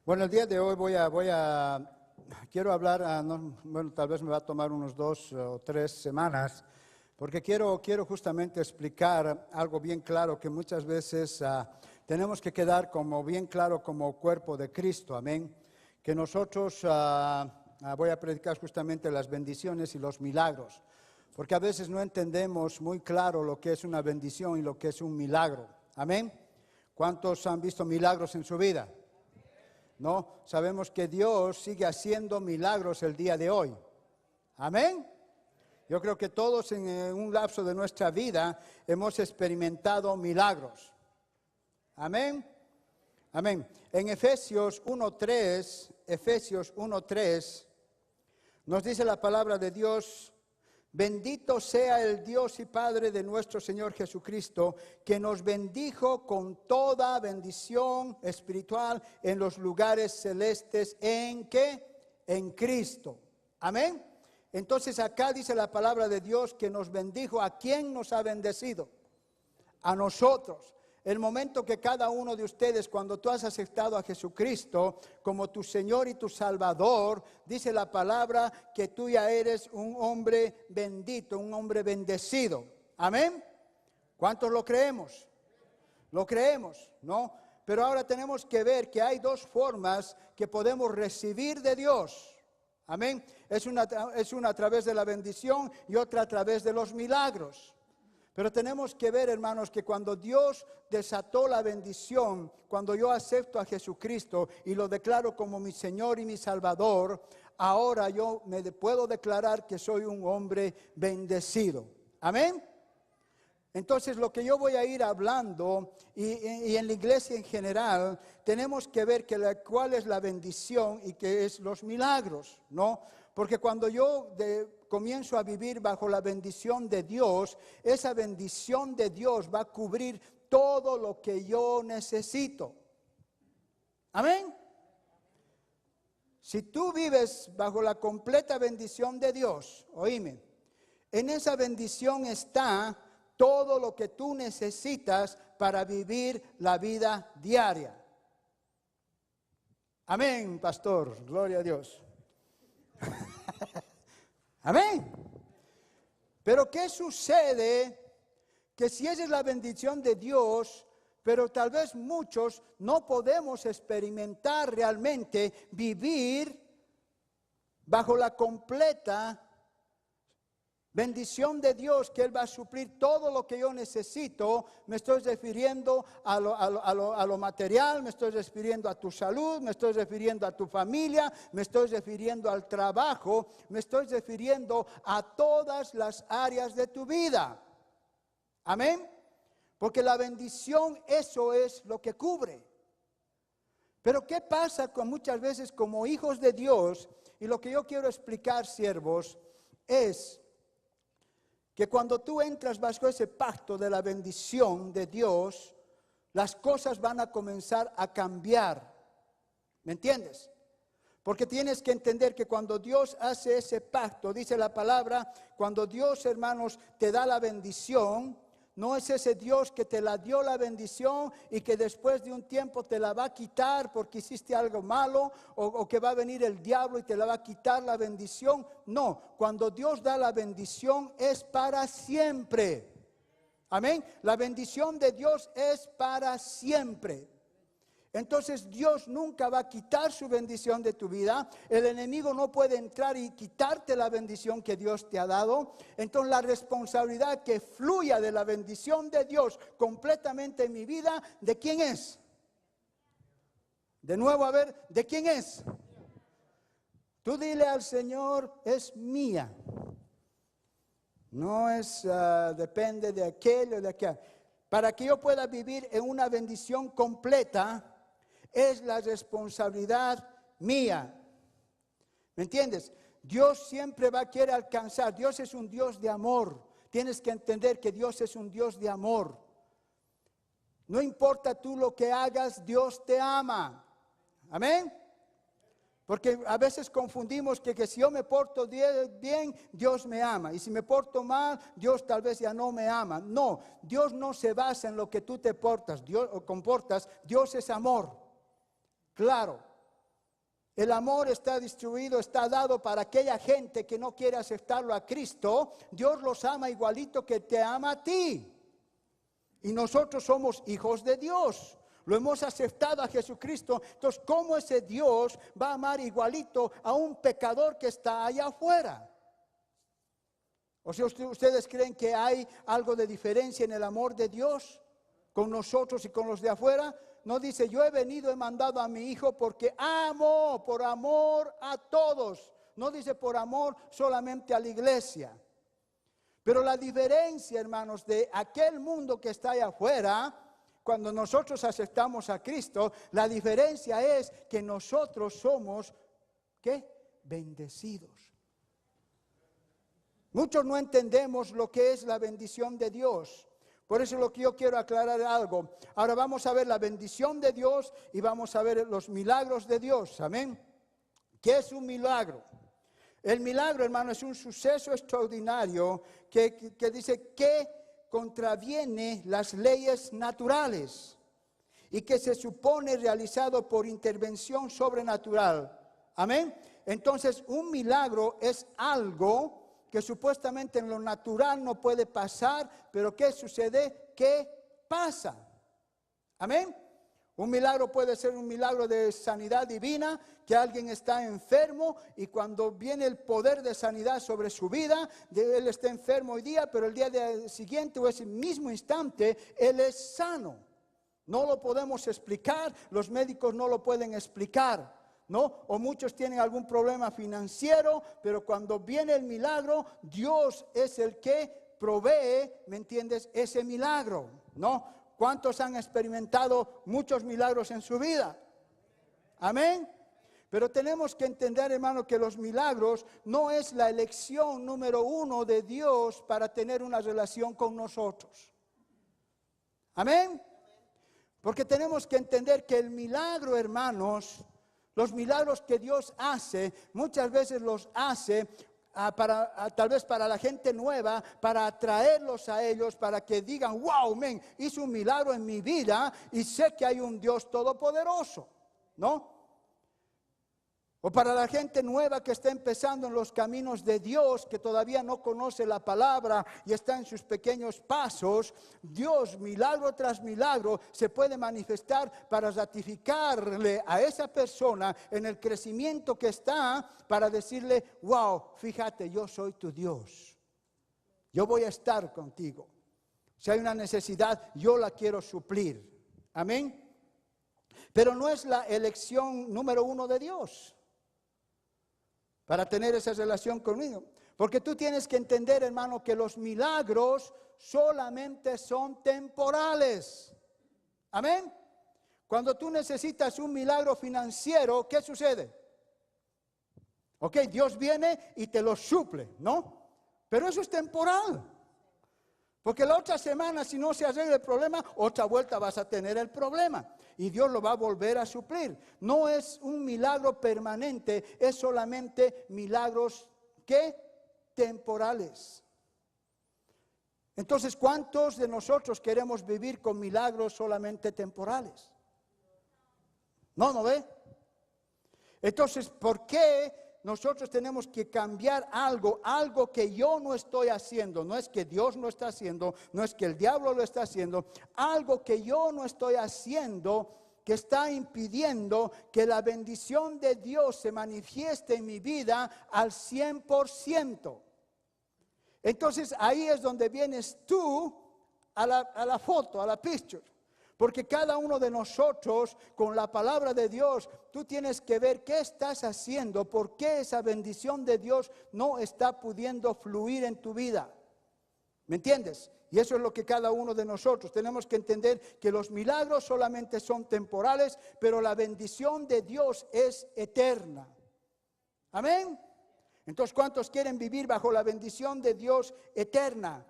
Bueno, el día de hoy quiero hablar, bueno, tal vez me va a tomar unos 2 o 3 semanas, porque quiero justamente explicar algo bien claro que muchas veces tenemos que quedar como bien claro como cuerpo de Cristo, amén. Que nosotros, voy a predicar justamente las bendiciones y los milagros, porque a veces no entendemos muy claro lo que es una bendición y lo que es un milagro, amén. ¿Cuántos han visto milagros en su vida? ¿No? Sabemos que Dios sigue haciendo milagros el día de hoy. Amén. Yo creo que todos en un lapso de nuestra vida hemos experimentado milagros. Amén. Amén. En Efesios 1:3, nos dice la palabra de Dios: bendito sea el Dios y Padre de nuestro Señor Jesucristo, que nos bendijo con toda bendición espiritual en los lugares celestes. ¿En qué? En Cristo. Amén. Entonces acá dice la palabra de Dios que nos bendijo. ¿A quién nos ha bendecido? A nosotros. El momento que cada uno de ustedes, cuando tú has aceptado a Jesucristo como tu Señor y tu Salvador, dice la palabra que tú ya eres un hombre bendito, un hombre bendecido. Amén. ¿Cuántos lo creemos? Lo creemos, ¿no? Pero ahora tenemos que ver que hay dos formas que podemos recibir de Dios. Amén. Es una a través de la bendición y otra a través de los milagros. Pero tenemos que ver, hermanos, que cuando Dios desató la bendición, cuando yo acepto a Jesucristo y lo declaro como mi Señor y mi Salvador, ahora yo me puedo declarar que soy un hombre bendecido. Amén. Entonces, lo que yo voy a ir hablando, y en la iglesia en general, tenemos que ver cuál es la bendición y qué es los milagros, ¿no? Porque cuando yo comienzo a vivir bajo la bendición de Dios, esa bendición de Dios va a cubrir todo lo que yo necesito. Amén. Si tú vives bajo la completa bendición de Dios, oíme, en esa bendición está todo lo que tú necesitas para vivir la vida diaria. Amén, pastor. Gloria a Dios. Amén. Pero ¿qué sucede? Que si esa es la bendición de Dios, pero tal vez muchos no podemos experimentar realmente vivir bajo la completa bendición de Dios, que Él va a suplir todo lo que yo necesito. Me estoy refiriendo a lo material, me estoy refiriendo a tu salud, me estoy refiriendo a tu familia, me estoy refiriendo al trabajo, me estoy refiriendo a todas las áreas de tu vida. Amén. Porque la bendición, eso es lo que cubre. Pero ¿qué pasa con muchas veces como hijos de Dios? Y lo que yo quiero explicar, siervos, es que cuando tú entras bajo ese pacto de la bendición de Dios, las cosas van a comenzar a cambiar. ¿Me entiendes? Porque tienes que entender que cuando Dios hace ese pacto, dice la palabra, cuando Dios, hermanos, te da la bendición, no es ese Dios que te la dio la bendición y que después de un tiempo te la va a quitar porque hiciste algo malo, o que va a venir el diablo y te la va a quitar la bendición. No, cuando Dios da la bendición es para siempre. Amén. La bendición de Dios es para siempre. Entonces Dios nunca va a quitar su bendición de tu vida. El enemigo no puede entrar y quitarte la bendición que Dios te ha dado. Entonces la responsabilidad que fluya de la bendición de Dios completamente en mi vida, ¿de quién es? De nuevo, a ver, ¿de quién es? Tú dile al Señor, es mía. No es, depende de aquello, de aquello. Para que yo pueda vivir en una bendición completa, es la responsabilidad mía. ¿Me entiendes? Dios siempre va a querer alcanzar. Dios es un Dios de amor. Tienes que entender que Dios es un Dios de amor. No importa tú lo que hagas, Dios te ama. Amén. Porque a veces confundimos que si yo me porto bien, Dios me ama. Y si me porto mal, Dios tal vez ya no me ama. No, Dios no se basa en lo que tú te comportas. Dios es amor. Claro. El amor está distribuido, está dado para aquella gente que no quiere aceptarlo a Cristo. Dios los ama igualito que te ama a ti. Y nosotros somos hijos de Dios. Lo hemos aceptado a Jesucristo. Entonces, ¿cómo ese Dios va a amar igualito a un pecador que está allá afuera? O sea, ¿ustedes creen que hay algo de diferencia en el amor de Dios con nosotros y con los de afuera? No dice, yo he venido, he mandado a mi hijo porque amo, por amor a todos. No dice por amor solamente a la iglesia. Pero la diferencia, hermanos, de aquel mundo que está allá afuera, cuando nosotros aceptamos a Cristo, la diferencia es que nosotros somos, ¿qué? Bendecidos. Muchos no entendemos lo que es la bendición de Dios. Por eso lo que yo quiero aclarar algo. Ahora vamos a ver la bendición de Dios y vamos a ver los milagros de Dios. Amén. ¿Qué es un milagro? El milagro, hermano, es un suceso extraordinario que dice que contraviene las leyes naturales y que se supone realizado por intervención sobrenatural. Amén. Entonces, un milagro es algo que supuestamente en lo natural no puede pasar, pero ¿qué sucede? ¿Qué pasa? Amén. Un milagro puede ser un milagro de sanidad divina, que alguien está enfermo y cuando viene el poder de sanidad sobre su vida, él está enfermo hoy día, pero el día siguiente o ese mismo instante, él es sano. No lo podemos explicar, los médicos no lo pueden explicar. ¿No? O muchos tienen algún problema financiero, pero cuando viene el milagro, Dios es el que provee, ¿me entiendes? Ese milagro, ¿no? ¿Cuántos han experimentado muchos milagros en su vida? Amén. Pero tenemos que entender, hermano, que los milagros no es la elección número uno de Dios para tener una relación con nosotros. Amén. Porque tenemos que entender que el milagro, hermanos, los milagros que Dios hace, muchas veces los hace tal vez para la gente nueva, para atraerlos a ellos, para que digan, wow, men, hice un milagro en mi vida y sé que hay un Dios todopoderoso, ¿no? O para la gente nueva que está empezando en los caminos de Dios, que todavía no conoce la palabra y está en sus pequeños pasos, Dios, milagro tras milagro, se puede manifestar para ratificarle a esa persona en el crecimiento que está, para decirle, wow, fíjate, yo soy tu Dios. Yo voy a estar contigo. Si hay una necesidad, yo la quiero suplir. Amén. Pero no es la elección número uno de Dios para tener esa relación conmigo. Porque tú tienes que entender, hermano, que los milagros solamente son temporales. Amén. Cuando tú necesitas un milagro financiero, ¿qué sucede? Ok, Dios viene y te lo suple, ¿no? Pero eso es temporal. Porque la otra semana, si no se arregla el problema, otra vuelta vas a tener el problema. Y Dios lo va a volver a suplir. No es un milagro permanente, es solamente milagros, ¿qué? Temporales. Entonces, ¿cuántos de nosotros queremos vivir con milagros solamente temporales? ¿No ve? Entonces, ¿por qué nosotros tenemos que cambiar algo que yo no estoy haciendo? No es que Dios no está haciendo, no es que el diablo lo está haciendo, algo que yo no estoy haciendo que está impidiendo que la bendición de Dios se manifieste en mi vida al 100%. Entonces ahí es donde vienes tú a la foto, a la picture. Porque cada uno de nosotros, con la palabra de Dios, tú tienes que ver qué estás haciendo, por qué esa bendición de Dios no está pudiendo fluir en tu vida. ¿Me entiendes? Y eso es lo que cada uno de nosotros tenemos que entender, que los milagros solamente son temporales, pero la bendición de Dios es eterna. Amén. Entonces, ¿cuántos quieren vivir bajo la bendición de Dios eterna?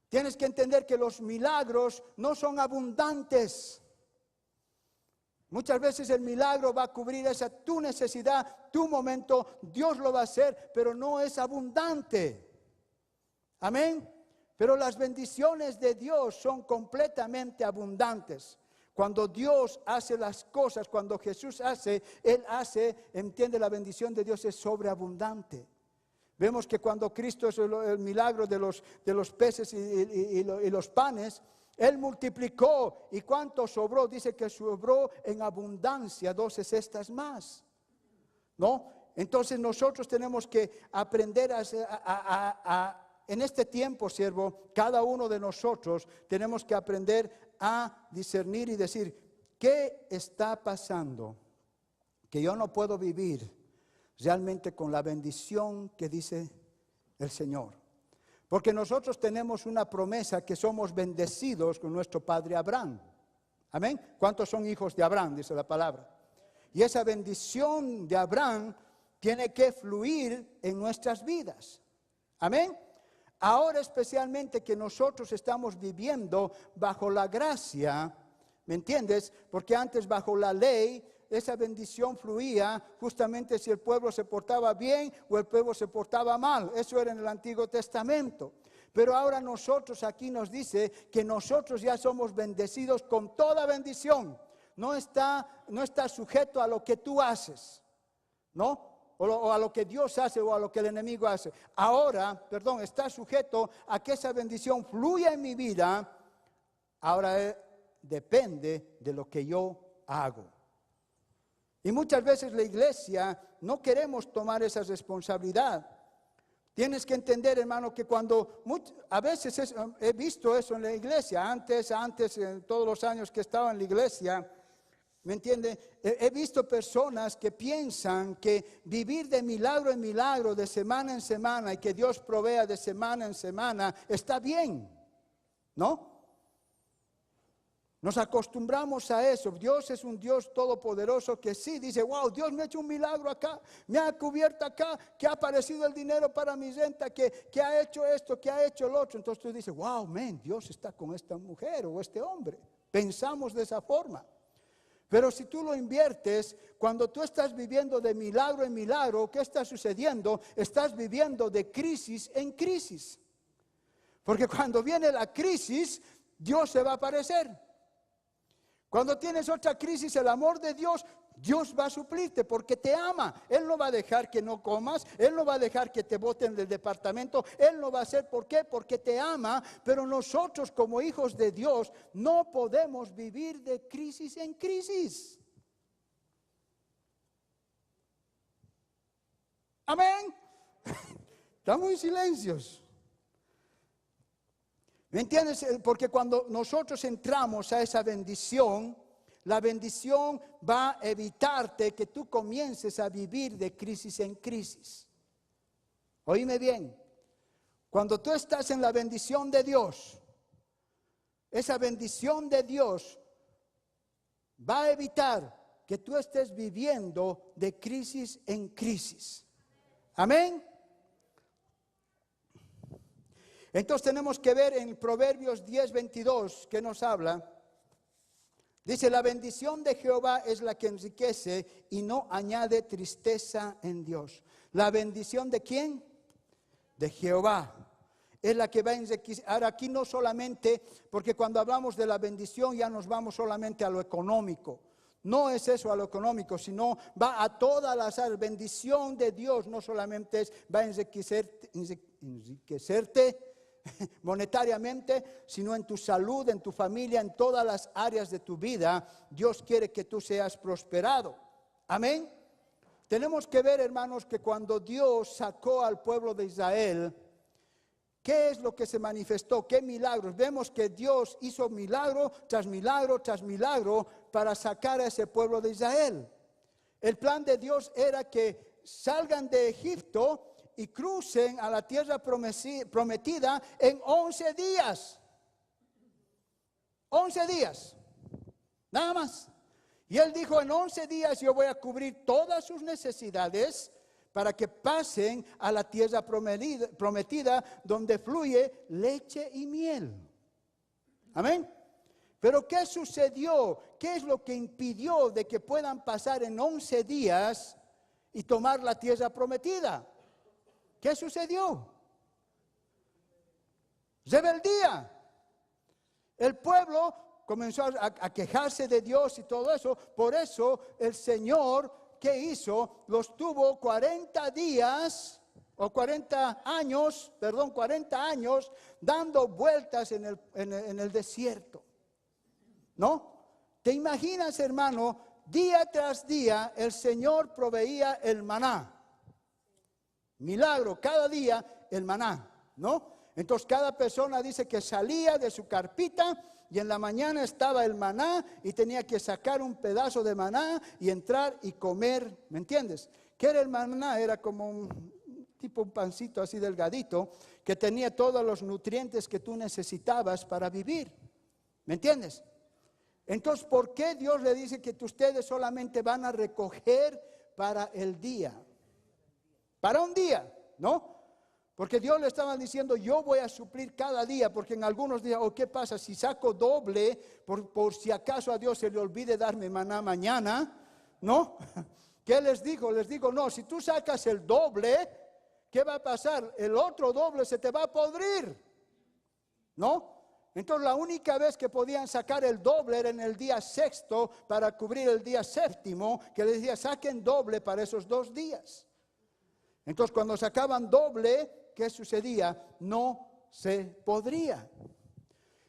Tienes que entender que los milagros no son abundantes. Muchas veces el milagro va a cubrir esa tu necesidad, tu momento, Dios lo va a hacer, pero no es abundante. Amén. Pero las bendiciones de Dios son completamente abundantes. Cuando Dios hace las cosas, cuando Jesús hace, Él hace, entiende, la bendición de Dios es sobreabundante. Vemos que cuando Cristo hizo el milagro de los peces y los panes, Él multiplicó. ¿Y cuánto sobró? Dice que sobró en abundancia 12 cestas más. ¿No? Entonces nosotros tenemos que aprender en este tiempo, siervo, cada uno de nosotros tenemos que aprender a discernir y decir, ¿qué está pasando? Que yo no puedo vivir realmente con la bendición que dice el Señor. Porque nosotros tenemos una promesa que somos bendecidos con nuestro padre Abraham. Amén. ¿Cuántos son hijos de Abraham? Dice la palabra. Y esa bendición de Abraham tiene que fluir en nuestras vidas. Amén. Ahora especialmente que nosotros estamos viviendo bajo la gracia, ¿me entiendes? Porque antes bajo la ley, esa bendición fluía justamente si el pueblo se portaba bien o el pueblo se portaba mal. Eso era en el Antiguo Testamento. Pero ahora nosotros aquí nos dice que nosotros ya somos bendecidos con toda bendición. No está sujeto a lo que tú haces, ¿no? O a lo que Dios hace o a lo que el enemigo hace. Ahora, está sujeto a que esa bendición fluya en mi vida. Ahora depende de lo que yo hago. Y muchas veces la iglesia no queremos tomar esa responsabilidad. Tienes que entender, hermano, que a veces he visto eso en la iglesia, antes, en todos los años que estaba en la iglesia, ¿me entiende? He visto personas que piensan que vivir de milagro en milagro, de semana en semana, y que Dios provea de semana en semana, está bien, ¿no? Nos acostumbramos a eso. Dios es un Dios todopoderoso que sí dice, wow, Dios me ha hecho un milagro acá, me ha cubierto acá, que ha aparecido el dinero para mi renta, que ha hecho esto, que ha hecho el otro. Entonces tú dices, wow, Dios está con esta mujer o este hombre. Pensamos de esa forma. Pero si tú lo inviertes, cuando tú estás viviendo de milagro en milagro, ¿qué está sucediendo? Estás viviendo de crisis en crisis. Porque cuando viene la crisis, Dios se va a aparecer. Cuando tienes otra crisis, el amor de Dios, Dios va a suplirte porque te ama. Él no va a dejar que no comas, Él no va a dejar que te boten del departamento, Él no va a hacer, ¿por qué? Porque te ama, pero nosotros como hijos de Dios no podemos vivir de crisis en crisis. Amén. Estamos en silencios. ¿Me entiendes? Porque cuando nosotros entramos a esa bendición, la bendición va a evitarte que tú comiences a vivir de crisis en crisis. Oíme bien, cuando tú estás en la bendición de Dios, esa bendición de Dios va a evitar que tú estés viviendo de crisis en crisis. Amén. Entonces tenemos que ver en Proverbios 10:22 que nos habla. Dice, la bendición de Jehová es la que enriquece y no añade tristeza en Dios. ¿La bendición de quién? De Jehová. Es la que va a enriquecer. Ahora aquí no solamente, porque cuando hablamos de la bendición ya nos vamos solamente a lo económico. No es eso a lo económico, sino va a todas las áreas. Bendición de Dios no solamente va a enriquecerte monetariamente, sino en tu salud, en tu familia, en todas las áreas de tu vida. Dios quiere que tú seas prosperado. Amén. Tenemos que ver, hermanos, que cuando Dios sacó al pueblo de Israel, ¿qué es lo que se manifestó? ¿Qué milagros? Vemos que Dios hizo milagro tras milagro tras milagro para sacar a ese pueblo de Israel. El plan de Dios era que salgan de Egipto y crucen a la tierra prometida en 11 días. 11 días. Nada más. Y Él dijo, en 11 días yo voy a cubrir todas sus necesidades para que pasen a la tierra prometida donde fluye leche y miel. Amén. Pero ¿qué sucedió? ¿Qué es lo que impidió de que puedan pasar en 11 días y tomar la tierra prometida? ¿Qué sucedió? Rebeldía. El pueblo comenzó a quejarse de Dios y todo eso. Por eso el Señor, ¿qué hizo? Los tuvo 40 días o 40 años dando vueltas en el desierto. ¿No? ¿Te imaginas, hermano? Día tras día el Señor proveía el maná. Milagro, cada día el maná, ¿no? Entonces cada persona dice que salía de su carpita y en la mañana estaba el maná y tenía que sacar un pedazo de maná y entrar y comer, ¿me entiendes? ¿Qué era el maná? Era como un pancito así delgadito que tenía todos los nutrientes que tú necesitabas para vivir, ¿me entiendes? Entonces, ¿por qué Dios le dice que ustedes solamente van a recoger para el día? Para un día, ¿no? Porque Dios le estaba diciendo, yo voy a suplir cada día, porque en algunos días, ¿qué pasa? Si saco doble, por si acaso a Dios se le olvide darme maná mañana, ¿no? ¿Qué les digo? Les digo, no, si tú sacas el doble, ¿qué va a pasar? El otro doble se te va a podrir, ¿no? Entonces la única vez que podían sacar el doble era en el día sexto para cubrir el día séptimo, que les decía, saquen doble para esos 2 días. Entonces cuando sacaban doble, ¿qué sucedía? No se podría.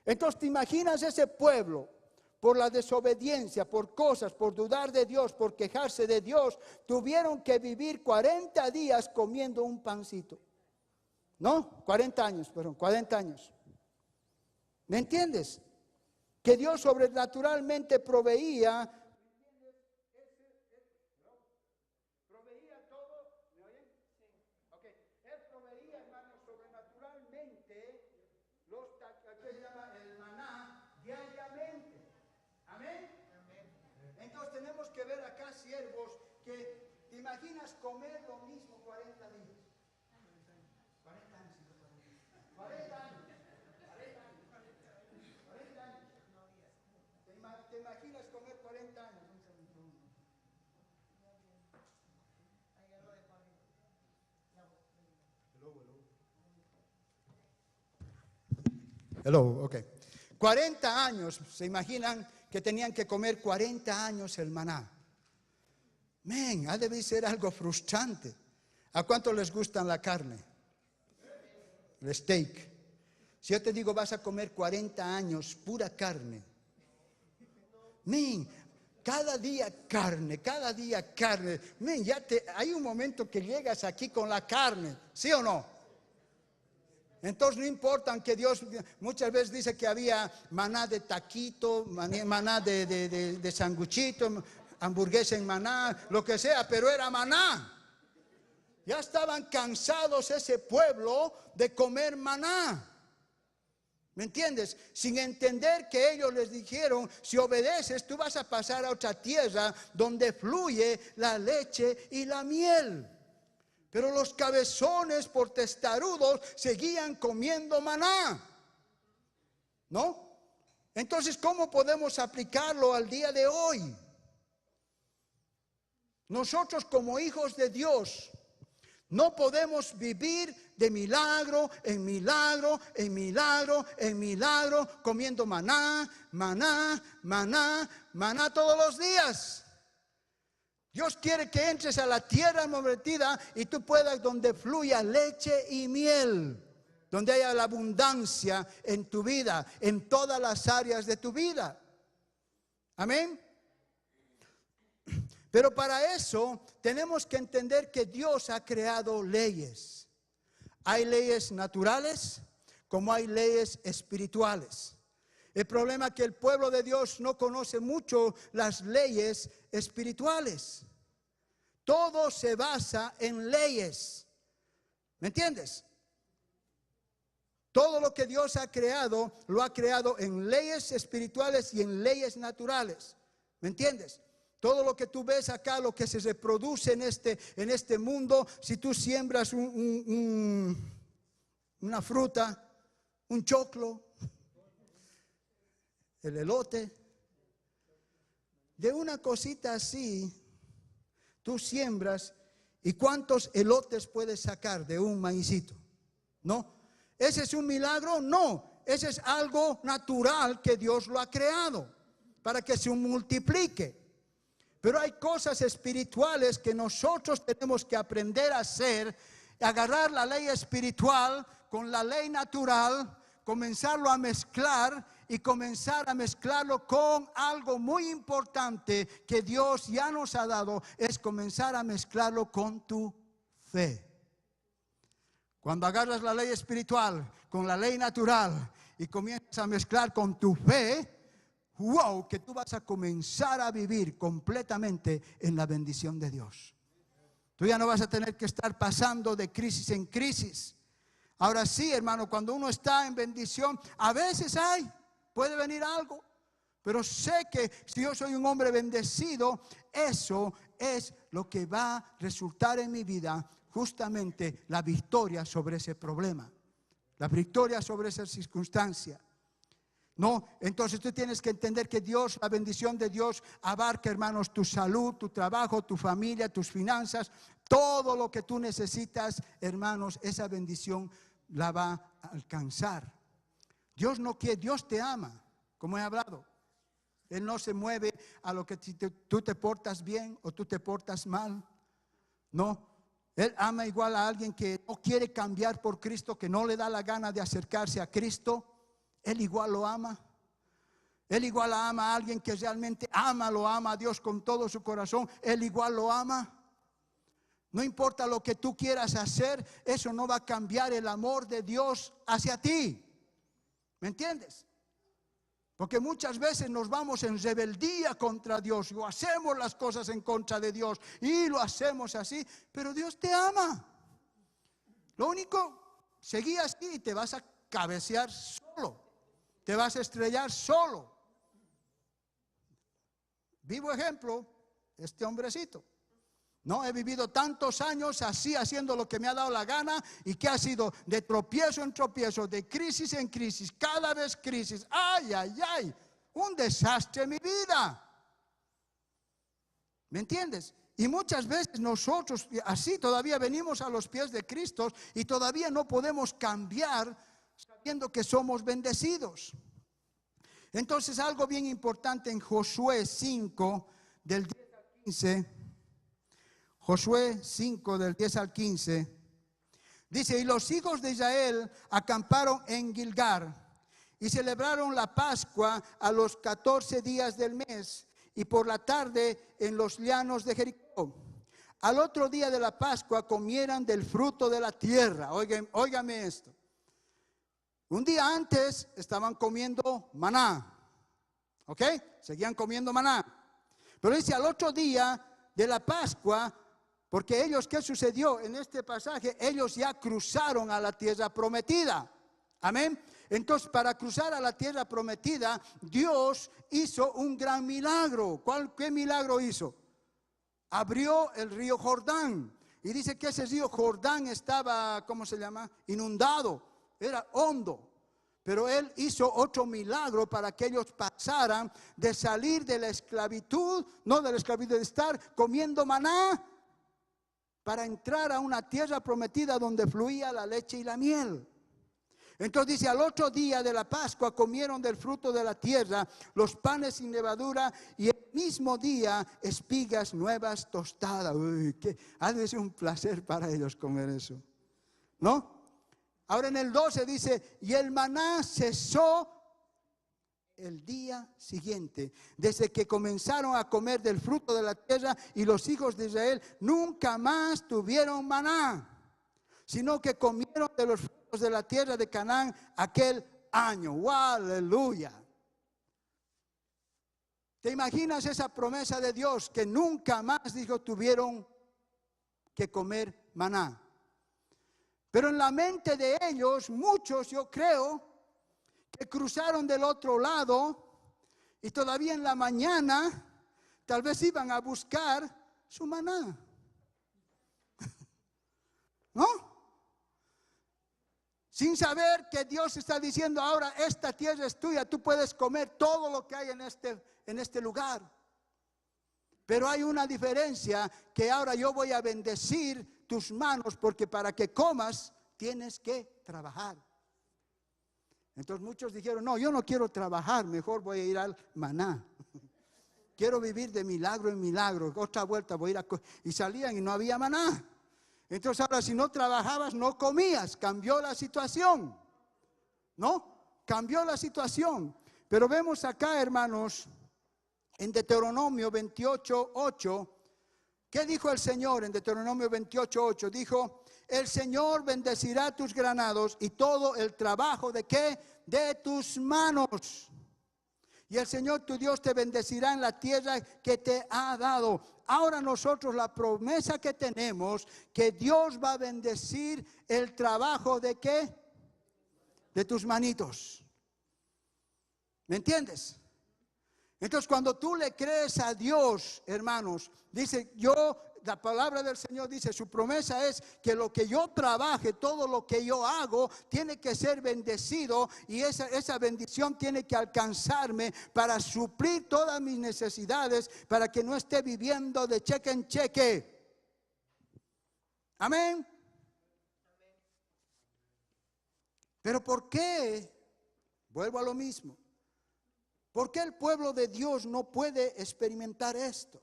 Entonces te imaginas ese pueblo, por la desobediencia, por cosas, por dudar de Dios, por quejarse de Dios, tuvieron que vivir 40 días comiendo un pancito. ¿No? 40 años. ¿Me entiendes? Que Dios sobrenaturalmente proveía todo. ¿Me oyen? Sí. Ok. Él proveía, hermanos, sobrenaturalmente ¿qué se llama? El maná diariamente. Amén. Entonces tenemos que ver acá, siervos, que te imaginas comer lo mismo 40 días. 40 años. 40 años. ¿Te imaginas comer 40 años? Hello, ok. 40 años, ¿se imaginan que tenían que comer 40 años el maná? Ha de ser algo frustrante. ¿A cuánto les gusta la carne? El steak. Si yo te digo vas a comer 40 años pura carne. Cada día carne. Hay un momento que llegas aquí con la carne, ¿sí o no? Entonces no importa que Dios muchas veces dice que había maná de taquito, maná de sanguchito, hamburguesa en maná, lo que sea, pero era maná. Ya estaban cansados ese pueblo de comer maná. ¿Me entiendes? Sin entender que ellos les dijeron, si obedeces, tú vas a pasar a otra tierra donde fluye la leche y la miel. Pero los cabezones por testarudos seguían comiendo maná. ¿No? Entonces, ¿cómo podemos aplicarlo al día de hoy? Nosotros como hijos de Dios no podemos vivir de milagro en milagro, comiendo maná todos los días. Dios quiere que entres a la tierra prometida y tú puedas donde fluya leche y miel, donde haya la abundancia en tu vida, en todas las áreas de tu vida. Amén. Pero para eso tenemos que entender que Dios ha creado leyes. Hay leyes naturales como hay leyes espirituales. El problema es que el pueblo de Dios no conoce mucho las leyes espirituales. Todo se basa en leyes. ¿Me entiendes? Todo lo que Dios ha creado, lo ha creado en leyes espirituales y en leyes naturales. ¿Me entiendes? Todo lo que tú ves acá, lo que se reproduce en este mundo, si tú siembras una fruta, un choclo, el elote, de una cosita así, tú siembras, ¿y cuántos elotes puedes sacar de un maicito? ¿No? ¿Ese es un milagro? No, ese es algo natural que Dios lo ha creado para que se multiplique. Pero hay cosas espirituales que nosotros tenemos que aprender a hacer, agarrar la ley espiritual con la ley natural, comenzarlo a mezclar y comenzar a mezclarlo con algo muy importante que Dios ya nos ha dado, es comenzar a mezclarlo con tu fe. Cuando agarras la ley espiritual con la ley natural y comienzas a mezclar con tu fe, wow, que tú vas a comenzar a vivir completamente en la bendición de Dios. Tú ya no vas a tener que estar pasando de crisis en crisis. Ahora sí, hermano, cuando uno está en bendición, a veces puede venir algo. Pero sé que si yo soy un hombre bendecido, eso es lo que va a resultar en mi vida, justamente la victoria sobre ese problema, la victoria sobre esa circunstancia. No, entonces tú tienes que entender que Dios, la bendición de Dios abarca, hermanos, tu salud, tu trabajo, tu familia, tus finanzas, todo lo que tú necesitas, hermanos, esa bendición la va a alcanzar. Dios no quiere, Dios te ama, como he hablado. Él no se mueve a lo que tú te portas bien o tú te portas mal. No, Él ama igual a alguien que no quiere cambiar por Cristo, que no le da la gana de acercarse a Cristo. Él igual lo ama. Él igual ama a alguien que realmente lo ama a Dios con todo su corazón. Él igual lo ama. No importa lo que tú quieras hacer, eso no va a cambiar el amor de Dios hacia ti. ¿Me entiendes? Porque muchas veces nos vamos en rebeldía contra Dios o hacemos las cosas en contra de Dios y lo hacemos así, pero Dios te ama. Lo único, seguí así y te vas a cabecear solo, te vas a estrellar solo. Vivo ejemplo, este hombrecito. No, he vivido tantos años así, haciendo lo que me ha dado la gana, y que ha sido de tropiezo en tropiezo, de crisis en crisis, cada vez crisis. Ay, ay, ay, un desastre en mi vida. ¿Me entiendes? Y muchas veces nosotros así todavía venimos a los pies de Cristo y todavía no podemos cambiar sabiendo que somos bendecidos. Entonces, algo bien importante en Josué 5, del 10 al 15. Josué 5, del 10 al 15, dice: y los hijos de Israel acamparon en Gilgal y celebraron la Pascua a los 14 días del mes, y por la tarde en los llanos de Jericó. Al otro día de la Pascua comieran del fruto de la tierra. Óigame esto. Un día antes estaban comiendo maná, ¿ok? Seguían comiendo maná. Pero dice al otro día de la Pascua, porque ellos, ¿qué sucedió en este pasaje? Ellos ya cruzaron a la tierra prometida. Amén. Entonces, para cruzar a la tierra prometida, Dios hizo un gran milagro. ¿Qué milagro hizo? Abrió el río Jordán. Y dice que ese río Jordán estaba, ¿cómo se llama? Inundado. Era hondo. Pero Él hizo otro milagro para que ellos pasaran de salir de la esclavitud, no de la esclavitud, de estar comiendo maná, para entrar a una tierra prometida donde fluía la leche y la miel. Entonces dice, al otro día de la Pascua comieron del fruto de la tierra, los panes sin levadura, y el mismo día espigas nuevas tostadas. Uy, ha de ser un placer para ellos comer eso, ¿no? Ahora en el 12 dice, y el maná cesó el día siguiente, desde que comenzaron a comer del fruto de la tierra, y los hijos de Israel nunca más tuvieron maná, sino que comieron de los frutos de la tierra de Canaán aquel año. ¡Wow! ¡Aleluya! ¿Te imaginas esa promesa de Dios? Que nunca más, dijo, tuvieron que comer maná. Pero en la mente de ellos, muchos, yo creo, que cruzaron del otro lado y todavía en la mañana tal vez iban a buscar su maná, ¿no? Sin saber que Dios está diciendo, ahora esta tierra es tuya, tú puedes comer todo lo que hay en este lugar. Pero hay una diferencia, que ahora yo voy a bendecir tus manos, porque para que comas tienes que trabajar. Entonces muchos dijeron, no, yo no quiero trabajar, mejor voy a ir al maná. Quiero vivir de milagro en milagro. Otra vuelta voy a ir a... Y salían y no había maná. Entonces ahora si no trabajabas, no comías. Cambió la situación. ¿No? Cambió la situación. Pero vemos acá, hermanos, en Deuteronomio 28:8, ¿qué dijo el Señor en Deuteronomio 28:8? Dijo, el Señor bendecirá tus granados y todo el trabajo ¿de qué? De tus manos. Y el Señor tu Dios te bendecirá en la tierra que te ha dado. Ahora nosotros la promesa que tenemos, que Dios va a bendecir el trabajo ¿de qué? De tus manitos. ¿Me entiendes? Entonces cuando tú le crees a Dios, hermanos, dice la palabra del Señor dice, su promesa es que lo que yo trabaje, todo lo que yo hago, tiene que ser bendecido y esa bendición tiene que alcanzarme para suplir todas mis necesidades, para que no esté viviendo de cheque en cheque. Amén. Pero ¿por qué? Vuelvo a lo mismo. ¿Por qué el pueblo de Dios no puede experimentar esto?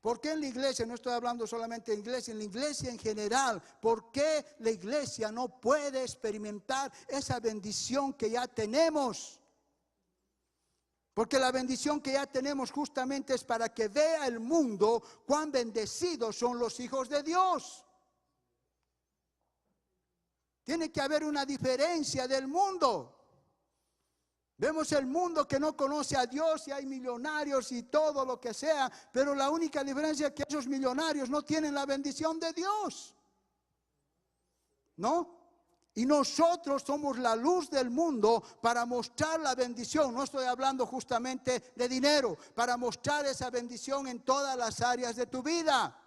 ¿Por qué en la iglesia, no estoy hablando solamente de iglesia, en la iglesia en general, por qué la iglesia no puede experimentar esa bendición que ya tenemos? Porque la bendición que ya tenemos justamente es para que vea el mundo cuán bendecidos son los hijos de Dios. Tiene que haber una diferencia del mundo. Vemos el mundo que no conoce a Dios y hay millonarios y todo lo que sea, pero la única diferencia es que esos millonarios no tienen la bendición de Dios. ¿No? Y nosotros somos la luz del mundo para mostrar la bendición. No estoy hablando justamente de dinero, para mostrar esa bendición en todas las áreas de tu vida.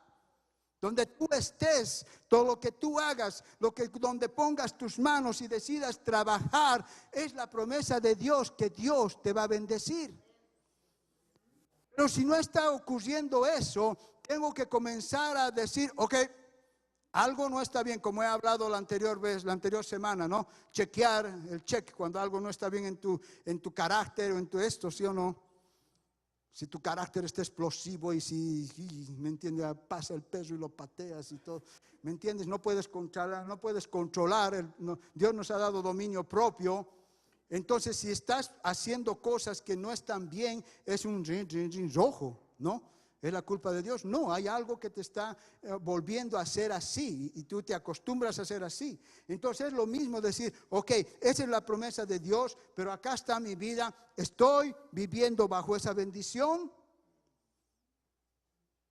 Donde tú estés, todo lo que tú hagas, donde pongas tus manos y decidas trabajar, es la promesa de Dios que Dios te va a bendecir. Pero si no está ocurriendo eso, tengo que comenzar a decir, ok, algo no está bien, como he hablado la anterior semana, ¿no? Chequear el check cuando algo no está bien en tu carácter o en tu esto, ¿sí o no? Si tu carácter está explosivo y ¿me entiendes? Pasa el peso y lo pateas y todo, ¿me entiendes? No puedes controlar, Dios nos ha dado dominio propio. Entonces, si estás haciendo cosas que no están bien, es un rojo, ¿no? ¿Es la culpa de Dios? No, hay algo que te está volviendo a ser así y tú te acostumbras a ser así. Entonces es lo mismo decir, ok, esa es la promesa de Dios, pero acá está mi vida, estoy viviendo bajo esa bendición.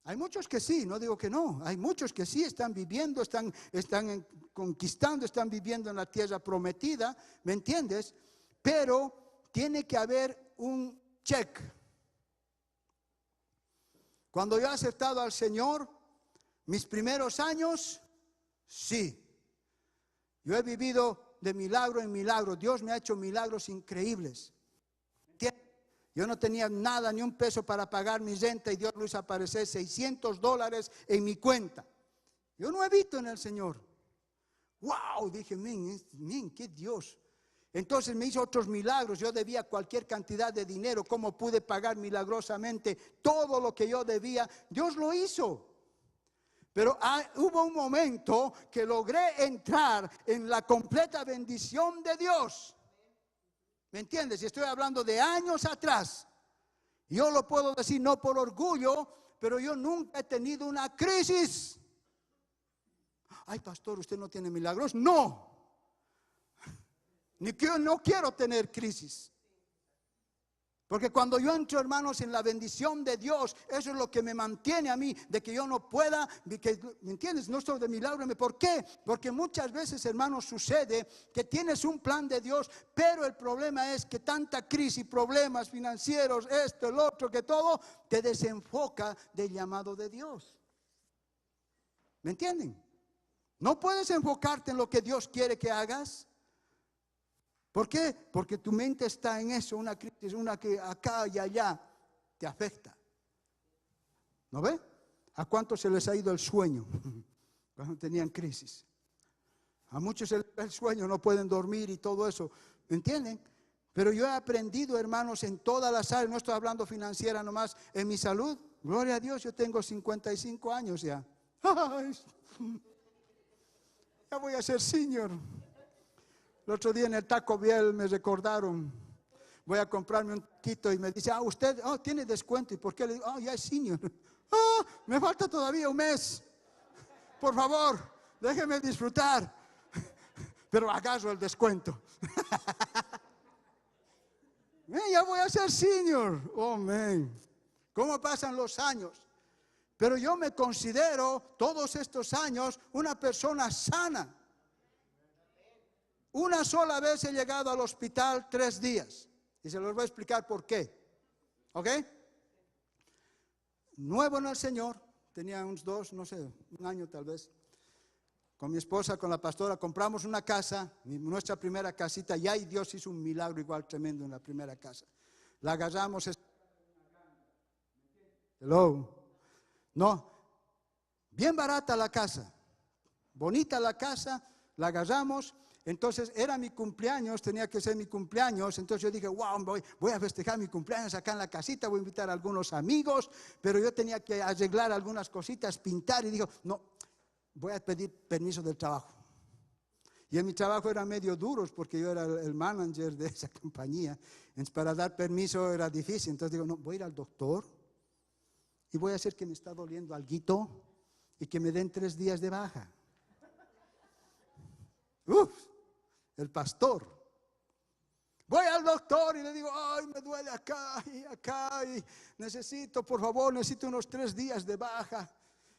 Hay muchos que sí, no digo que no, hay muchos que sí están viviendo, están conquistando, están viviendo en la tierra prometida, ¿me entiendes? Pero tiene que haber un check. Cuando yo he aceptado al Señor, mis primeros años, sí. Yo he vivido de milagro en milagro. Dios me ha hecho milagros increíbles. ¿Entiendes? Yo no tenía nada, ni un peso para pagar mi renta y Dios lo hizo aparecer $600 en mi cuenta. Yo no he visto en el Señor. ¡Wow! Dije, qué Dios. Entonces me hizo otros milagros. Yo debía cualquier cantidad de dinero. ¿Cómo pude pagar milagrosamente todo lo que yo debía? Dios lo hizo. Pero hubo un momento que logré entrar en la completa bendición de Dios. ¿Me entiendes? Y estoy hablando de años atrás. Yo lo puedo decir no por orgullo, pero yo nunca he tenido una crisis. Ay, pastor, ¿usted no tiene milagros? No. No quiero tener crisis. Porque cuando yo entro, hermanos, en la bendición de Dios, eso es lo que me mantiene a mí, de que yo no pueda, ¿me entiendes? No estoy de milagro. ¿Por qué? Porque muchas veces, hermanos, sucede que tienes un plan de Dios, pero el problema es que tanta crisis, problemas financieros, esto, el otro, que todo, te desenfoca del llamado de Dios. ¿Me entienden? No puedes enfocarte en lo que Dios quiere que hagas. ¿Por qué? Porque tu mente está en eso, una crisis, una que acá y allá te afecta. ¿No ve? ¿A cuántos se les ha ido el sueño cuando tenían crisis? A muchos el sueño, no pueden dormir y todo eso, ¿me entienden? Pero yo he aprendido, hermanos, en todas las áreas, no estoy hablando financiera nomás, en mi salud, gloria a Dios, yo tengo 55 años ya. Ay, ya voy a ser senior. El otro día en el Taco Bell me recordaron, voy a comprarme un taquito y me dice, usted tiene descuento. ¿Y por qué? Le digo, ya es senior. Me falta todavía un mes. Por favor, déjeme disfrutar. Pero agarro el descuento. Ya voy a ser senior. Oh, man. ¿Cómo pasan los años? Pero yo me considero todos estos años una persona sana. Una sola vez he llegado al hospital 3 días. Y se los voy a explicar por qué. ¿Ok? Nuevo en el Señor. Tenía unos 2, no sé, un año tal vez. Con mi esposa, con la pastora, compramos una casa, nuestra primera casita, y ahí Dios hizo un milagro igual tremendo en la primera casa. La agarramos. Hello. No, bien barata la casa, bonita la casa, la agarramos. Entonces era mi cumpleaños, tenía que ser mi cumpleaños. Entonces yo dije, wow, voy a festejar mi cumpleaños acá en la casita, voy a invitar a algunos amigos, pero yo tenía que arreglar algunas cositas, pintar, y digo, no, voy a pedir permiso del trabajo. Y en mi trabajo eran medio duros porque yo era el manager de esa compañía. Entonces, para dar permiso era difícil. Entonces digo, no, voy a ir al doctor y voy a hacer que me está doliendo alguito y que me den 3 días de baja. El pastor. Voy al doctor y le digo, ay, me duele acá y necesito, por favor, necesito unos 3 días de baja.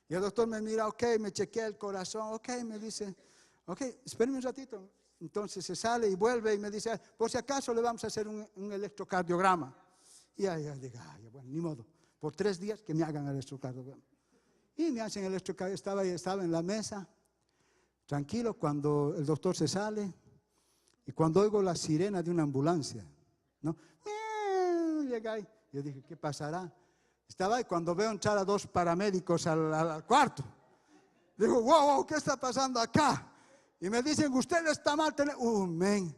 Y el doctor me mira, ok, me chequea el corazón, ok, me dice, ok, espérame un ratito. Entonces se sale y vuelve y me dice, por si acaso le vamos a hacer un electrocardiograma. Y ahí digo, bueno, ni modo, por 3 días que me hagan el electrocardiograma. Y me hacen el electrocardiograma, estaba en la mesa, tranquilo, cuando el doctor se sale y cuando oigo la sirena de una ambulancia, ¿no? Llega ahí, yo dije, ¿qué pasará? Estaba ahí cuando veo entrar a 2 paramédicos al cuarto. Digo, wow, ¿qué está pasando acá? Y me dicen, usted está mal. Men.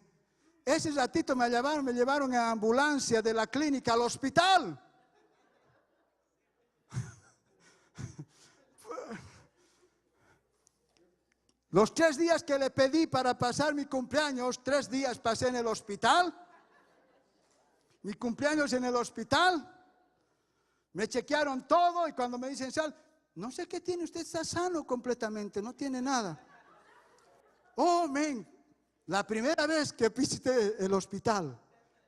Ese ratito me llevaron en ambulancia de la clínica al hospital. Los 3 días que le pedí para pasar mi cumpleaños, 3 días pasé en el hospital. Mi cumpleaños en el hospital. Me chequearon todo y cuando me dicen, sal, no sé qué tiene, usted está sano completamente, no tiene nada. Oh, men, la primera vez que visité el hospital.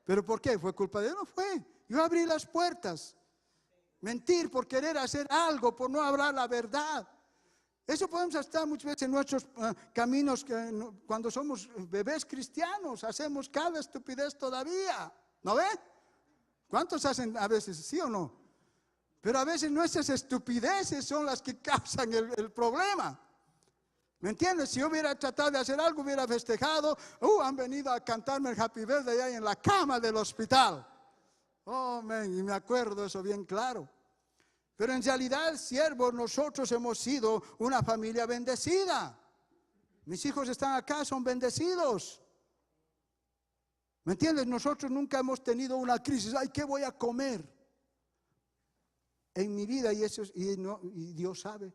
¿Pero por qué? ¿Fue culpa de él? No fue. Yo abrí las puertas. Mentir por querer hacer algo, por no hablar la verdad. Eso podemos estar muchas veces en nuestros caminos, cuando somos bebés cristianos, hacemos cada estupidez todavía. ¿No ve? ¿Cuántos hacen a veces, sí o no? Pero a veces nuestras estupideces son las que causan el problema. ¿Me entiendes? Si yo hubiera tratado de hacer algo, hubiera festejado. Han venido a cantarme el Happy Birthday ahí en la cama del hospital. Oh, man, y me acuerdo eso bien claro. Pero en realidad, siervos, nosotros hemos sido una familia bendecida. Mis hijos están acá, son bendecidos. ¿Me entiendes? Nosotros nunca hemos tenido una crisis. Ay, ¿qué voy a comer? En mi vida, y Dios sabe,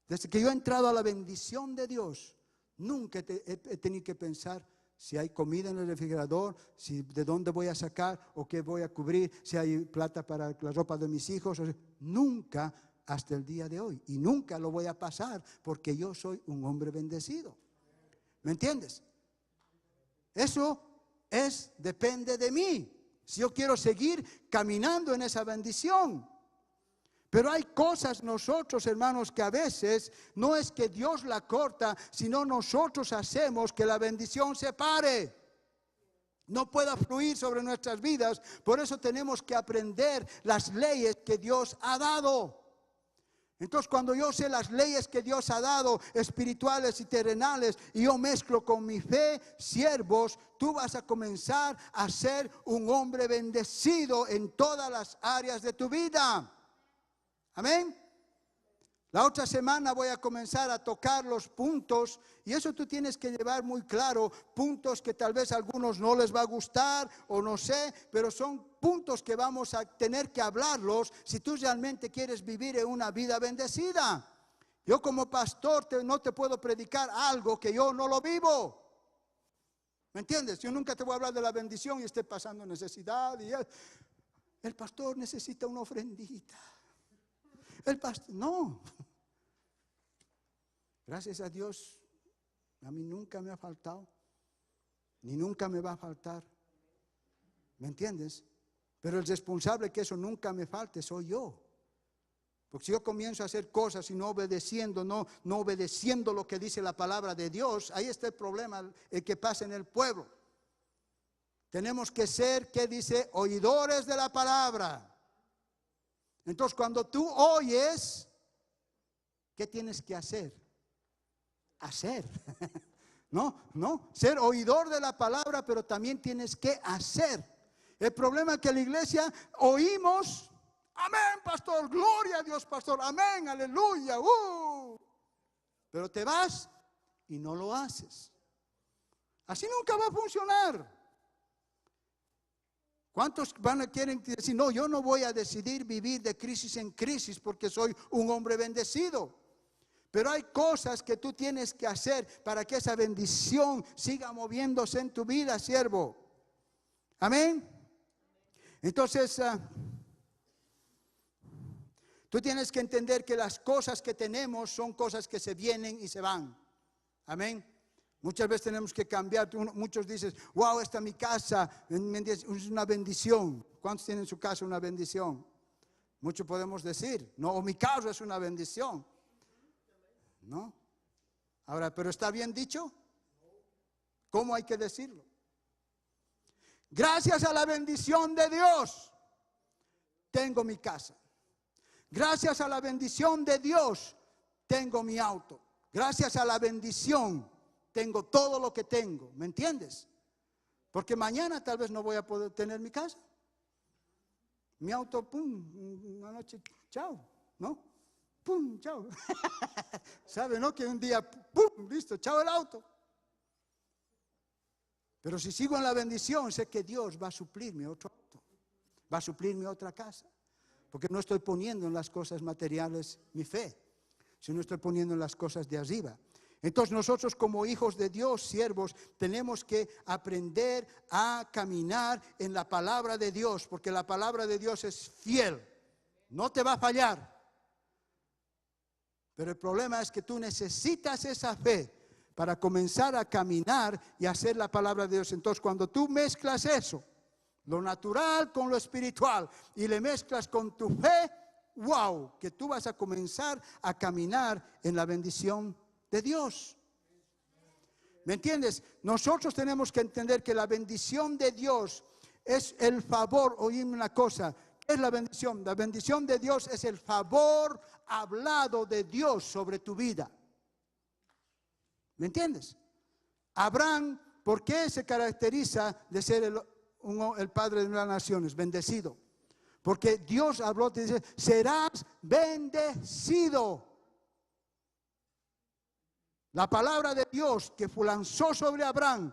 desde que yo he entrado a la bendición de Dios, nunca he tenido que pensar si hay comida en el refrigerador, de dónde voy a sacar o qué voy a cubrir, si hay plata para la ropa de mis hijos. Nunca hasta el día de hoy, y nunca lo voy a pasar porque yo soy un hombre bendecido. ¿Me entiendes? Eso depende de mí, si yo quiero seguir caminando en esa bendición. Pero hay cosas nosotros, hermanos, que a veces no es que Dios la corta, sino nosotros hacemos que la bendición se pare, no pueda fluir sobre nuestras vidas. Por eso tenemos que aprender las leyes que Dios ha dado. Entonces, cuando yo sé las leyes que Dios ha dado, espirituales y terrenales, y yo mezclo con mi fe, siervos, tú vas a comenzar a ser un hombre bendecido en todas las áreas de tu vida. Amén. La otra semana voy a comenzar a tocar los puntos, y eso tú tienes que llevar muy claro, puntos que tal vez a algunos no les va a gustar o no sé, pero son puntos que vamos a tener que hablarlos si tú realmente quieres vivir en una vida bendecida. Yo como pastor no te puedo predicar algo que yo no lo vivo. ¿Me entiendes? Yo nunca te voy a hablar de la bendición y esté pasando necesidad. Y el pastor necesita una ofrendita. El pastor, no. Gracias a Dios, a mí nunca me ha faltado, ni nunca me va a faltar. ¿Me entiendes? Pero el responsable que eso nunca me falte soy yo. Porque si yo comienzo a hacer cosas y no obedeciendo, no obedeciendo lo que dice la palabra de Dios, ahí está el problema, el que pasa en el pueblo. Tenemos que ser, ¿qué dice? Oidores de la palabra. Entonces, cuando tú oyes, ¿qué tienes que hacer? Hacer. No, ser oidor de la palabra, pero también tienes que hacer. El problema es que en la iglesia oímos, amén, pastor, gloria a Dios, pastor, amén, aleluya, pero te vas y no lo haces. Así nunca va a funcionar. ¿Cuántos quieren decir, no, yo no voy a decidir vivir de crisis en crisis porque soy un hombre bendecido? Pero hay cosas que tú tienes que hacer para que esa bendición siga moviéndose en tu vida, siervo. Amén. Entonces, tú tienes que entender que las cosas que tenemos son cosas que se vienen y se van. Amén. Muchas veces tenemos que cambiar. Muchos dicen, wow, esta es mi casa, es una bendición. ¿Cuántos tienen en su casa una bendición? Muchos podemos decir, no, mi casa es una bendición. ¿No? Ahora, ¿pero está bien dicho? ¿Cómo hay que decirlo? Gracias a la bendición de Dios, tengo mi casa. Gracias a la bendición de Dios, tengo mi auto. Gracias a la bendición, tengo todo lo que tengo. ¿Me entiendes? Porque mañana tal vez no voy a poder tener mi casa. Mi auto, pum, una noche, chao, ¿no? Pum, chao. ¿Sabe, no? Que un día, pum, listo, chao el auto. Pero si sigo en la bendición, sé que Dios va a suplirme otro auto, va a suplirme otra casa. Porque no estoy poniendo en las cosas materiales mi fe, sino estoy poniendo en las cosas de arriba. Entonces nosotros como hijos de Dios, siervos, tenemos que aprender a caminar en la palabra de Dios, porque la palabra de Dios es fiel, no te va a fallar. Pero el problema es que tú necesitas esa fe para comenzar a caminar y hacer la palabra de Dios. Entonces, cuando tú mezclas eso, lo natural con lo espiritual, y le mezclas con tu fe, wow, que tú vas a comenzar a caminar en la bendición de Dios. ¿Me entiendes? Nosotros tenemos que entender que la bendición de Dios es el favor. Oíme una cosa, ¿qué es la bendición? La bendición de Dios es el favor hablado de Dios sobre tu vida. ¿Me entiendes? Abraham, ¿por qué se caracteriza de ser el padre de las naciones? Bendecido. Porque Dios habló, te dice, serás bendecido. La palabra de Dios que lanzó sobre Abraham,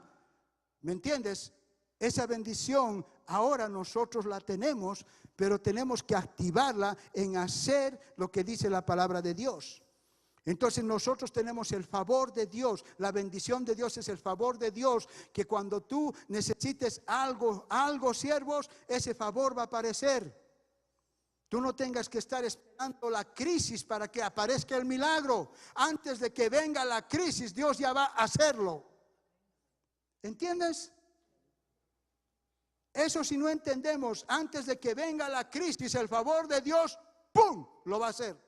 ¿me entiendes? Esa bendición ahora nosotros la tenemos, pero tenemos que activarla en hacer lo que dice la palabra de Dios. Entonces nosotros tenemos el favor de Dios. La bendición de Dios es el favor de Dios, que cuando tú necesites algo, siervos, ese favor va a aparecer. Tú no tengas que estar esperando la crisis para que aparezca el milagro. Antes de que venga la crisis, Dios ya va a hacerlo. ¿Entiendes? Eso si no entendemos, antes de que venga la crisis, el favor de Dios, ¡pum!, lo va a hacer.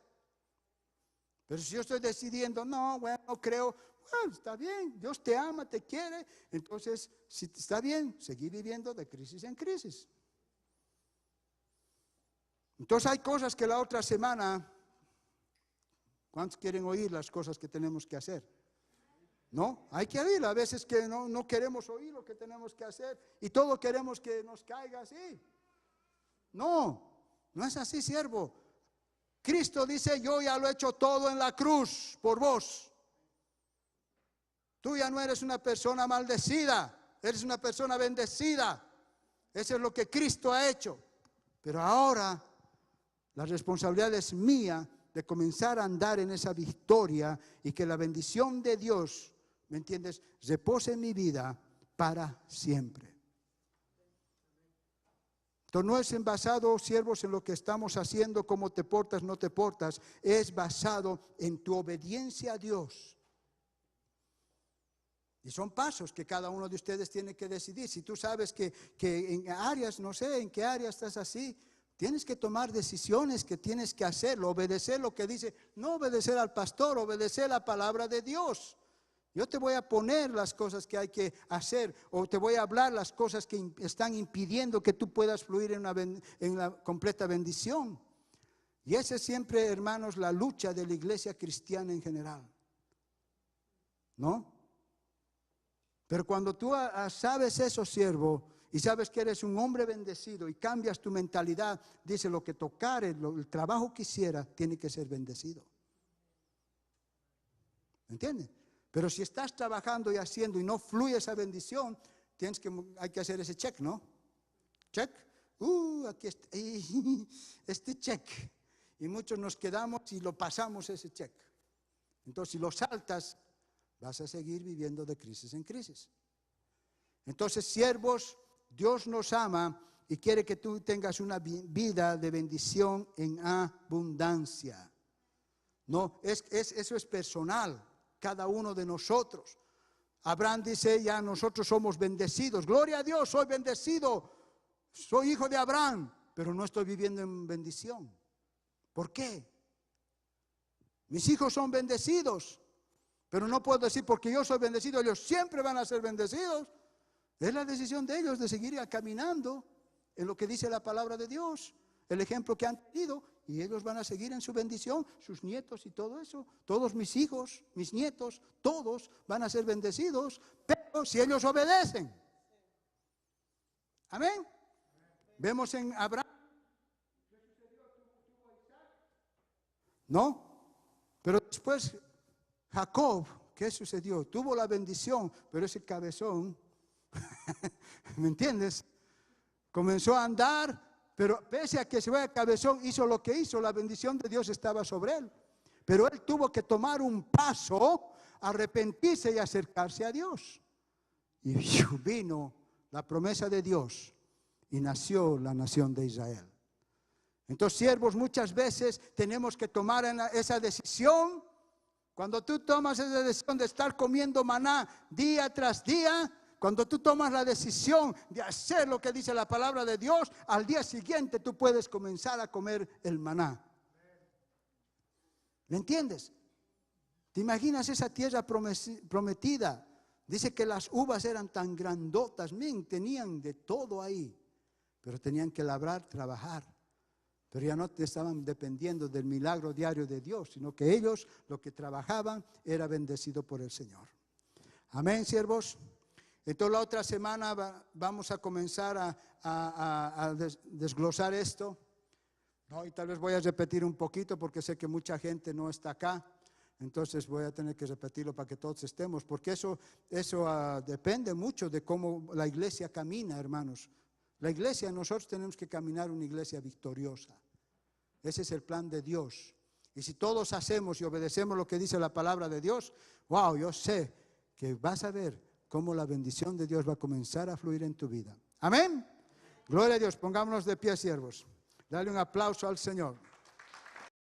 Pero si yo estoy decidiendo, no, bueno, no creo, bueno, está bien, Dios te ama, te quiere. Entonces, si está bien, seguir viviendo de crisis en crisis. Entonces hay cosas que la otra semana, ¿cuántos quieren oír las cosas que tenemos que hacer? No, hay que oír. A veces que no queremos oír lo que tenemos que hacer y todo queremos que nos caiga así. No es así, siervo. Cristo dice, yo ya lo he hecho todo en la cruz por vos. Tú ya no eres una persona maldecida, eres una persona bendecida. Eso es lo que Cristo ha hecho. Pero ahora la responsabilidad es mía de comenzar a andar en esa victoria y que la bendición de Dios, ¿me entiendes?, repose en mi vida para siempre. Entonces no es basado, siervos, en lo que estamos haciendo, cómo te portas, no te portas. Es basado en tu obediencia a Dios. Y son pasos que cada uno de ustedes tiene que decidir. Si tú sabes que en áreas, no sé en qué área estás así, tienes que tomar decisiones que tienes que hacerlo, obedecer lo que dice, no obedecer al pastor, obedecer la palabra de Dios. Yo te voy a poner las cosas que hay que hacer, o te voy a hablar las cosas que están impidiendo que tú puedas fluir en la completa bendición. Y esa es siempre, hermanos, la lucha de la iglesia cristiana en general, ¿no? Pero cuando tú sabes eso, siervo, y sabes que eres un hombre bendecido y cambias tu mentalidad, dice, lo que tocare, el trabajo que hiciera, tiene que ser bendecido. ¿Me entiendes? Pero si estás trabajando y haciendo y no fluye esa bendición, hay que hacer ese check, ¿no? Check. Aquí está, este check. Y muchos nos quedamos y lo pasamos ese check. Entonces, si lo saltas, vas a seguir viviendo de crisis en crisis. Entonces, siervos, Dios nos ama y quiere que tú tengas una vida de bendición en abundancia. No, eso es personal, cada uno de nosotros. Abraham dice, ya nosotros somos bendecidos. Gloria a Dios, soy bendecido, soy hijo de Abraham, pero no estoy viviendo en bendición. ¿Por qué? Mis hijos son bendecidos, pero no puedo decir porque yo soy bendecido, ellos siempre van a ser bendecidos. Es la decisión de ellos de seguir caminando en lo que dice la palabra de Dios, el ejemplo que han tenido, y ellos van a seguir en su bendición, sus nietos y todo eso. Todos mis hijos, mis nietos, todos van a ser bendecidos, pero si ellos obedecen. Amén. Vemos en Abraham. ¿No? Pero después Jacob, ¿qué sucedió? Tuvo la bendición, pero ese cabezón, ¿me entiendes? Comenzó a andar, pero pese a que se vaya cabezón, hizo lo que hizo, la bendición de Dios estaba sobre él. Pero él tuvo que tomar un paso, arrepentirse y acercarse a Dios. Y vino la promesa de Dios y nació la nación de Israel. Entonces, siervos, muchas veces tenemos que tomar esa decisión. Cuando tú tomas esa decisión de estar comiendo maná día tras día, cuando tú tomas la decisión de hacer lo que dice la palabra de Dios, al día siguiente tú puedes comenzar a comer el maná. ¿Me entiendes? ¿Te imaginas esa tierra prometida? Dice que las uvas eran tan grandotas, tenían de todo ahí, pero tenían que labrar, trabajar. Pero ya no estaban dependiendo del milagro diario de Dios, sino que ellos lo que trabajaban era bendecido por el Señor. Amén, siervos. Entonces la otra semana vamos a comenzar a desglosar esto. No, y tal vez voy a repetir un poquito porque sé que mucha gente no está acá. Entonces voy a tener que repetirlo para que todos estemos, porque eso depende mucho de cómo la iglesia camina, hermanos. La iglesia, nosotros tenemos que caminar una iglesia victoriosa. Ese es el plan de Dios. Y si todos hacemos y obedecemos lo que dice la palabra de Dios, wow, yo sé que vas a ver cómo la bendición de Dios va a comenzar a fluir en tu vida. Amén. Gloria a Dios. Pongámonos de pie, siervos. Dale un aplauso al Señor.